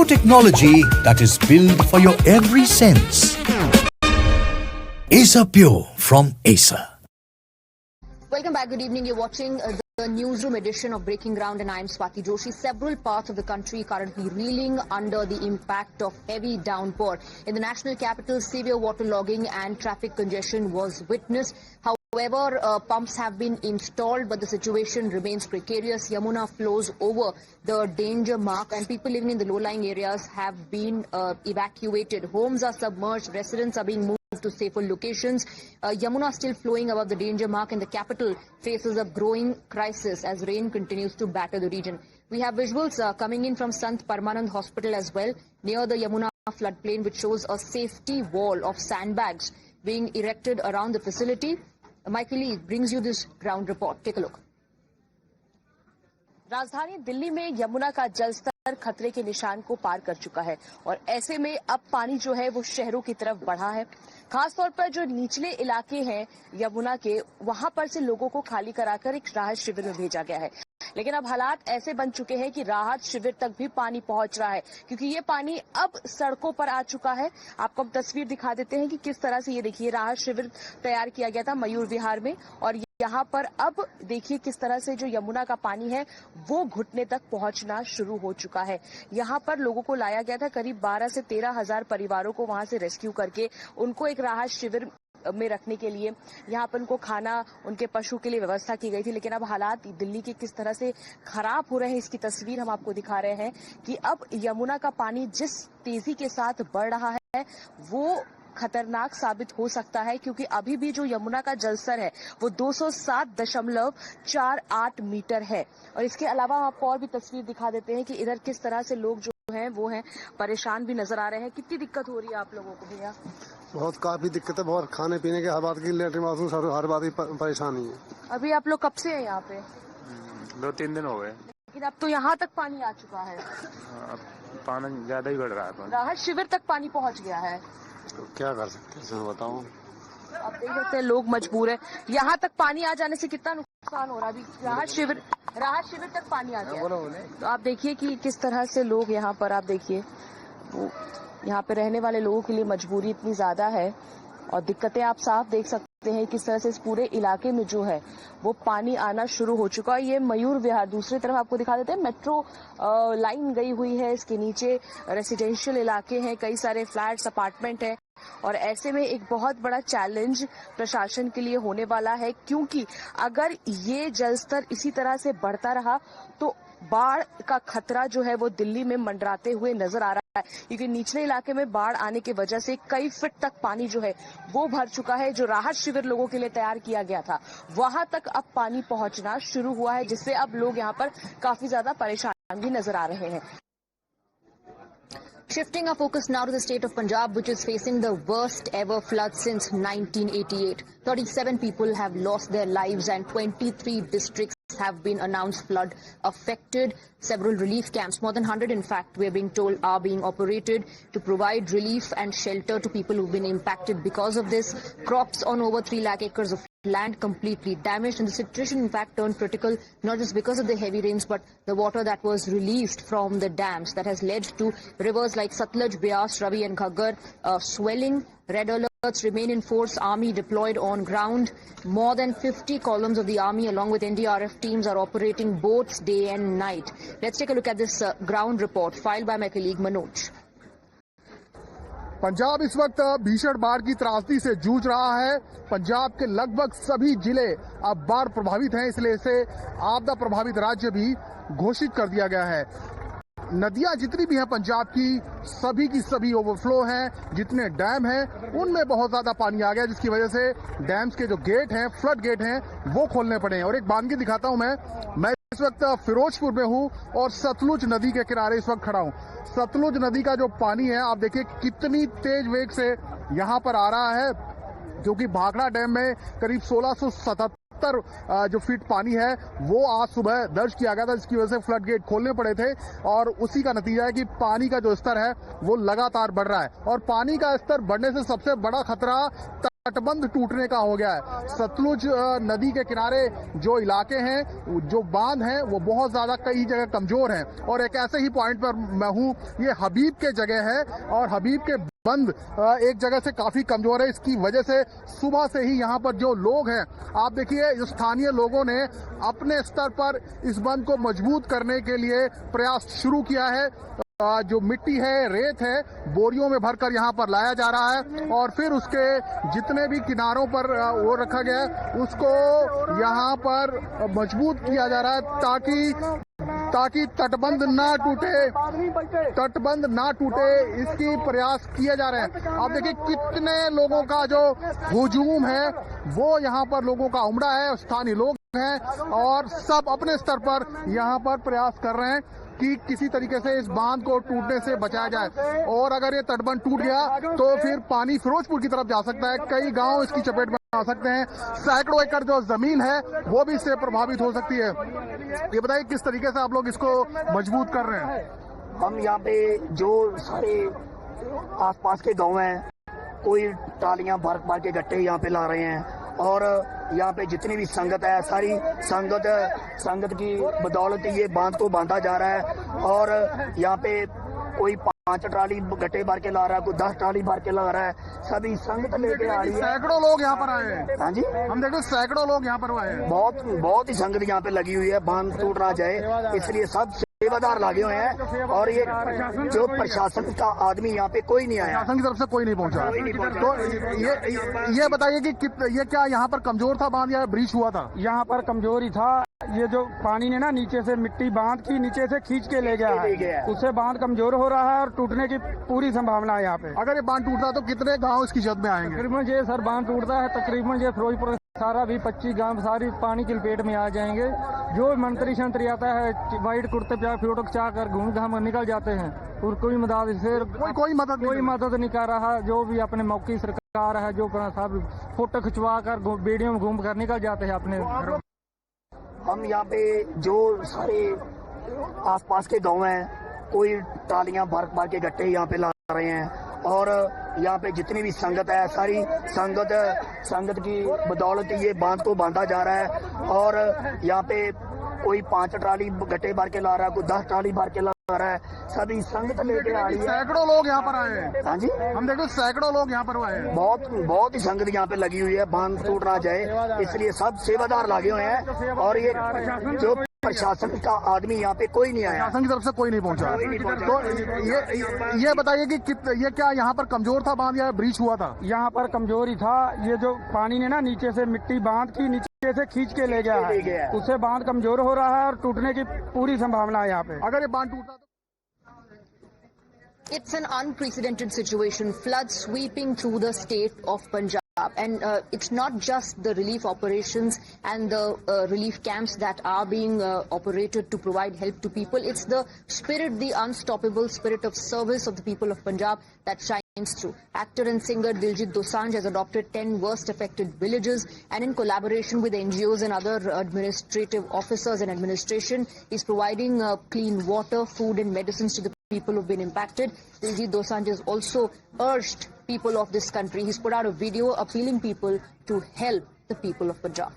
technology that is built for your every sense. Acer Pure from Acer. Welcome back. Good evening. You're watching the newsroom edition of Breaking Ground, and I'm Swati Joshi. Several parts of the country currently reeling under the impact of heavy downpour. In the national capital, severe waterlogging and traffic congestion was witnessed. However, pumps have been installed, but the situation remains precarious. Yamuna flows over the danger mark, and people living in the low-lying areas have been evacuated. Homes are submerged. Residents are being moved to safer locations. Yamuna still flowing above the danger mark, and the capital faces a growing crisis as rain continues to batter the region. We have visuals coming in from Sant Parmanand Hospital as well, near the Yamuna floodplain, which shows a safety wall of sandbags being erected around the facility. Michael Lee brings you this ground report. Take a look. राजधानी दिल्ली में यमुना का जलस्तर खतरे के निशान को पार कर चुका है और ऐसे में अब पानी जो है वो शहरों की तरफ बढ़ा है। खासतौर पर जो निचले इलाके हैं यमुना के, वहां पर से लोगों को खाली कराकर एक राहत शिविर में भेजा गया है। लेकिन अब हालात ऐसे बन चुके हैं कि राहत शिविर तक भी पानी पहुंच रहा है, क्योंकि ये पानी अब सड़कों पर आ चुका है। आपको हम तस्वीर दिखा देते हैं कि किस तरह से ये देखिए राहत शिविर तैयार किया गया था मयूर विहार में, और यहाँ पर अब देखिए किस तरह से जो यमुना का पानी है वो घुटने तक पहुंचना शुरू हो चुका है। यहाँ पर लोगों को लाया गया था, करीब 12 से 13 हजार परिवारों को वहां से रेस्क्यू करके उनको एक राहत शिविर में रखने के लिए यहाँ पर उनको खाना, उनके पशु के लिए व्यवस्था की गई थी। लेकिन अब हालात दिल्ली के किस तरह से खराब हो रहे हैं, इसकी तस्वीर हम आपको दिखा रहे हैं कि अब यमुना का पानी जिस तेजी के साथ बढ़ रहा है वो खतरनाक साबित हो सकता है, क्योंकि अभी भी जो यमुना का जलस्तर है वो 207.48 मीटर है। और इसके अलावा हम आपको और भी तस्वीर दिखा देते हैं कि इधर किस तरह से लोग जो हैं वो हैं परेशान भी नजर आ रहे हैं। कितनी दिक्कत हो रही है आप लोगों को भैया? बहुत काफी दिक्कत है, बहुत खाने पीने के हर बात की, लेटरिन बाथरूम हर बात की परेशानी है। अभी आप लोग कब से हैं यहाँ पे? 2-3 दिन हो गए। लेकिन अब तो यहाँ तक पानी आ चुका है। अब पानी ज्यादा ही बढ़ रहा है। राहत शिविर तक पानी पहुँच गया है, तो क्या कर सकते हैं बताओ। आप देख सकते हैं लोग मजबूर है। यहाँ तक पानी आ जाने से कितना नुकसान हो रहा है। अभी राहत शिविर तक पानी आ गया, तो आप देखिए कि किस तरह से लोग यहाँ पर, आप देखिए वो यहाँ पे रहने वाले लोगों के लिए मजबूरी इतनी ज्यादा है और दिक्कतें आप साफ देख सकते हैं किस तरह से इस पूरे इलाके में जो है वो पानी आना शुरू हो चुका है। ये मयूर विहार, दूसरी तरफ आपको दिखा देते हैं, मेट्रो लाइन गई हुई है, इसके नीचे रेसिडेंशियल इलाके हैं, कई सारे फ्लैट्स, अपार्टमेंट हैं। और ऐसे में एक बहुत बड़ा चैलेंज प्रशासन के लिए होने वाला है, क्योंकि अगर ये जलस्तर इसी तरह से बढ़ता रहा तो बाढ़ का खतरा जो है वो दिल्ली में मंडराते हुए नजर आ रहा है, क्योंकि निचले इलाके में बाढ़ आने की वजह से कई फीट तक पानी जो है वो भर चुका है। जो राहत शिविर लोगों के लिए तैयार किया गया था वहां तक अब पानी पहुंचना शुरू हुआ है, जिससे अब लोग यहाँ पर काफी ज्यादा परेशान भी नजर आ रहे हैं। Shifting our focus now to the state of Punjab, which is facing the worst ever flood since 1988. 37 people have lost their lives and 23 districts have been announced flood affected. Several relief camps, more than 100 in fact, we're being told, are being operated to provide relief and shelter to people who've been impacted because of this. Crops on over 3 lakh acres of land completely damaged, and the situation in fact turned critical not just because of the heavy rains but the water that was released from the dams that has led to rivers like Satluj, Beas, Ravi and Ghaggar swelling. Red alerts remain in force. Army deployed on ground. More than 50 columns of the army along with NDRF teams are operating boats day and night. Let's take a look at this ground report filed by my colleague Manoj. Punjab इस वक्त भीषण बाढ़ की त्रासदी से जूझ रहा है। पंजाब के लगभग सभी जिले अब बाढ़ प्रभावित हैं, इसलिए इसे आपदा प्रभावित राज्य भी घोषित कर दिया गया है। नदियां जितनी भी हैं पंजाब की सभी ओवरफ्लो हैं। जितने डैम हैं उनमें बहुत ज्यादा पानी आ गया, जिसकी वजह से डैम्स के जो गेट हैं, फ्लड गेट हैं, वो खोलने पड़े हैं। और एक बानगी दिखाता हूं, मैं इस वक्त फिरोजपुर में हूं और सतलुज नदी के किनारे इस वक्त खड़ा हूं। सतलुज नदी का जो पानी है आप देखिए कितनी तेज वेग से यहाँ पर आ रहा है, क्योंकि भाखड़ा डैम में करीब 1677 जो फीट पानी है वो आज सुबह दर्ज किया गया था, जिसकी वजह से फ्लड गेट खोलने पड़े थे। और उसी का नतीजा है कि पानी का जो स्तर है वो लगातार बढ़ रहा है। और पानी का स्तर बढ़ने से सबसे बड़ा खतरा तटबंध टूटने का हो गया है। सतलुज नदी के किनारे जो इलाके हैं, जो बांध हैं, वो बहुत ज्यादा कई जगह कमजोर हैं। और एक ऐसे ही पॉइंट पर मैं हूँ, ये हबीब के जगह है और हबीब के बंद एक जगह से काफी कमजोर है। इसकी वजह से सुबह से ही यहाँ पर जो लोग हैं, आप देखिए, जो स्थानीय लोगों ने अपने स्तर पर इस बंद को मजबूत करने के लिए प्रयास शुरू किया है। जो मिट्टी है, रेत है, बोरियों में भरकर यहाँ पर लाया जा रहा है और फिर उसके जितने भी किनारों पर वो रखा गया है, उसको यहाँ पर मजबूत किया जा रहा है ताकि तटबंध ना टूटे, इसकी प्रयास किए जा रहे हैं। आप देखिए कितने लोगों का जो हुजूम है, वो यहाँ पर लोगों का उमड़ा है, स्थानीय लोग हैं और सब अपने स्तर पर यहाँ पर प्रयास कर रहे हैं कि किसी तरीके से इस बांध को टूटने से बचाया जाए। और अगर ये तटबंध टूट गया तो फिर पानी फिरोजपुर की तरफ जा सकता है, कई गांव इसकी चपेट में आ सकते हैं, सैकड़ों एकड़ जो जमीन है वो भी इससे प्रभावित हो सकती है। ये बताइए किस तरीके से आप लोग इसको मजबूत कर रहे हैं? हम यहाँ पे जो सारे आसपास के गांव हैं, कोई टालियां भर के गट्टे यहाँ पे ला रहे हैं और यहाँ पे जितनी भी संगत है, सारी संगत की बदौलत ये बांध को बांधा जा रहा है। और यहाँ पे कोई 5 ट्राली गट्टे भर के ला रहा है, कोई 10 ट्राली भर के ला रहा है, सभी संगत लेके आ रही है। सैकड़ों लोग यहाँ पर आए हैं। हाँ जी, हम देखो सैकड़ों लोग यहाँ पर आए हैं। बहुत ही संगत यहाँ पे लगी हुई है, बांध टूट ना जाए इसलिए सब सेवादार लगे हुए हैं। और ये जो प्रशासन का आदमी यहाँ पे कोई नहीं आया, प्रशासन की तरफ से कोई नहीं पहुंचा। तो ये बताइए कि ये क्या यहाँ पर कमजोर था बांध या ब्रीच हुआ था? यहाँ पर कमजोर ही था। ये जो पानी ने ना नीचे से मिट्टी बांध की नीचे से खींच के ले गया है, उससे बांध कमजोर हो रहा है और टूटने की पूरी संभावना है यहाँ पे। अगर ये बांध टूटता तो कितने गांव इसकी जद में आएंगे? तकरीबन ये सर बांध टूटता है तकरीबन ये फिरोजपुर सारा भी 25 गांव सारी पानी की लपेट में आ जाएंगे। जो मंत्री शंत्री आता है वाइट कुर्ते पे फोटो खिंचा कर घूम घाम निकल जाते हैं और कोई मदद से कोई मदद नहीं कर रहा। जो भी अपने मौके सरकार है जो सब फोटो खिंचवा कर वीडियो में घूम कर निकल जाते हैं अपने घरों। हम यहाँ पे जो सारे आसपास के गांव हैं, कोई टालियां भर के गट्टे यहाँ पे ला रहे हैं और यहाँ पे जितनी भी संगत है, सारी संगत की बदौलत ये बांध को बांधा जा रहा है। और यहाँ पे कोई 5 ट्राली गट्टे भर के ला रहा है, कोई 10 ट्राली भर के ला रहा है, सभी संगत लेके आ रही है। सैकड़ों लोग यहाँ पर आए हैं। हाँ जी, हम देखो सैकड़ों लोग यहाँ पर आए हैं। बहुत ही संगत यहाँ पे लगी हुई है, बांध टूट ना जाए इसलिए सब सेवादार लगे हुए हैं। और ये जो प्रशासन का आदमी यहाँ पे कोई नहीं आया, प्रशासन की तरफ से कोई नहीं पहुंचा। तो ये बताइए कि ये क्या यहाँ पर कमजोर था बांध या ब्रीच हुआ था? यहाँ पर कमजोर ही था। ये जो पानी ने ना नीचे से मिट्टी बांध की नीचे से खींच के ले गया है, उससे बांध कमजोर हो रहा है और टूटने की पूरी संभावना है यहाँ पे। अगर ये बांध टूटा तो It's an unprecedented situation, floods sweeping through the state of Punjab. And it's not just the relief operations and the relief camps that are being operated to provide help to people. It's the spirit, the unstoppable spirit of service of the people of Punjab that shines through. Actor and singer Diljit Dosanjh has adopted 10 worst affected villages and in collaboration with NGOs and other administrative officers and administration is providing clean water, food and medicines to the people who've been impacted. Diljit Dosanjh has also urged people of this country. He's put out a video appealing people to help the people of Punjab.